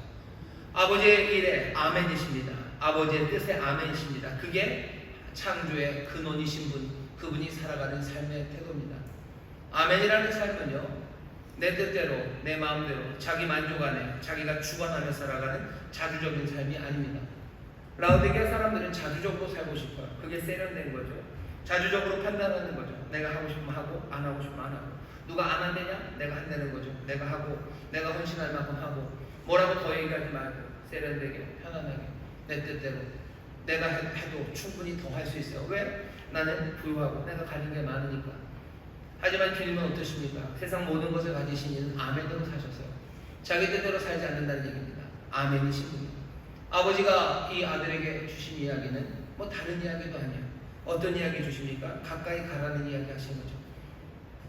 아버지의 일에 아멘이십니다. 아버지의 뜻에 아멘이십니다. 그게 창조의 근원이신 분, 그분이 살아가는 삶의 태도입니다. 아멘이라는 삶은요, 내 뜻대로, 내 마음대로, 자기 만족 안에 자기가 주관하며 살아가는 자주적인 삶이 아닙니다. 라오디게아 사람들은 자주적으로 살고 싶어요. 그게 세련된 거죠. 자주적으로 판단하는 거죠. 내가 하고 싶으면 하고 안 하고 싶으면 안 하고, 누가 안 한대냐? 내가 한다는 거죠. 내가 하고, 내가 헌신할 만큼 하고, 뭐라고 더 얘기하지 말고 세련되게 편안하게 내 뜻대로 내가 해도 충분히 더 할 수 있어요. 왜? 나는 부유하고 내가 가진 게 많으니까. 하지만 주님은 어떠십니까? 세상 모든 것을 가지신 이는 아멘으로 사셨어요. 자기 뜻대로 살지 않는다는 얘기입니다. 아멘이신 분이에요. 아버지가 이 아들에게 주신 이야기는 뭐 다른 이야기도 아니에요. 어떤 이야기 주십니까? 가까이 가라는 이야기 하신 거죠.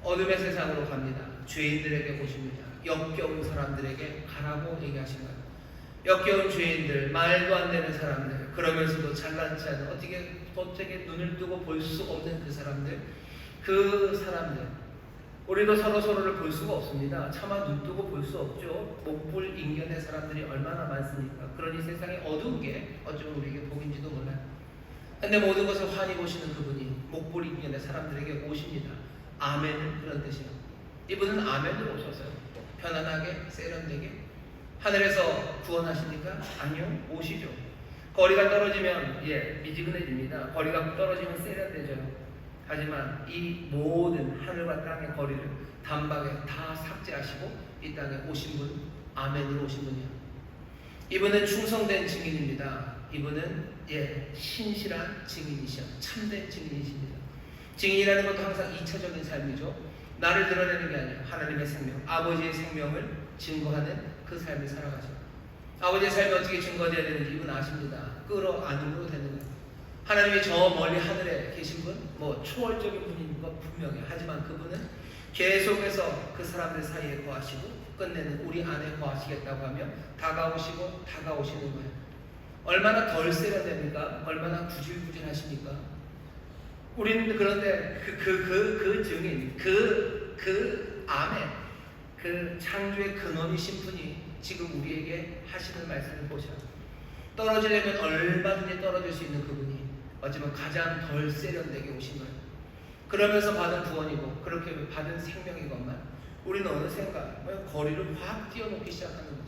어둠의 세상으로 갑니다. 죄인들에게 오십니다. 역겨운 사람들에게 가라고 얘기하신 거예요. 역겨운 죄인들, 말도 안 되는 사람들, 그러면서도 잘난치 않은 어떻게 눈을 뜨고 볼 수 없는 그 사람들, 우리도 서로를 볼 수가 없습니다. 차마 눈 뜨고 볼 수 없죠. 목불 인견의 사람들이 얼마나 많습니까? 그러니 세상에 어두운 게 어쩌면 우리에게 복인지도 몰라요. 근데 모든 것을 환히 보시는 그분이 목불 인견의 사람들에게 오십니다. 아멘은 그런 뜻이에요. 이분은 아멘으로 오셨어요. 편안하게, 세련되게. 하늘에서 구원하십니까? 아니요, 오시죠. 거리가 떨어지면 미지근해집니다. 거리가 떨어지면 세련되죠. 하지만 이 모든 하늘과 땅의 거리를 단박에 다 삭제하시고 이 땅에 오신 분, 아멘으로 오신 분이에요. 이분은 충성된 증인입니다. 이분은 신실한 증인이시여, 참된 증인이십니다. 증인이라는 것도 항상 2차적인 삶이죠. 나를 드러내는 게 아니라 하나님의 생명, 아버지의 생명을 증거하는 그 삶을 살아가죠. 아버지의 삶이 어떻게 증거되어야 되는지 이분 아십니다. 끌어안음으로 되는 거예요. 하나님이 저 멀리 하늘에 계신 분, 초월적인 분인 것 분명해요. 하지만 그분은 계속해서 그 사람들 사이에 거하시고 끝내는 우리 안에 거하시겠다고 하며 다가오시고 다가오시는 거예요. 얼마나 덜 세련됩니까? 얼마나 구질구질하십니까? 우리는 그런데 그 증인, 그 아멘, 그 창조의 근원이신 분이 지금 우리에게 하시는 말씀을 보셔요. 떨어지려면 얼마든지 떨어질 수 있는 그분이 어쩌면 가장 덜 세련되게 오신 거예요. 그러면서 받은 구원이고 그렇게 받은 생명이건만 우리는 어느샌가 거리를 확 띄워놓기 시작하는 거죠.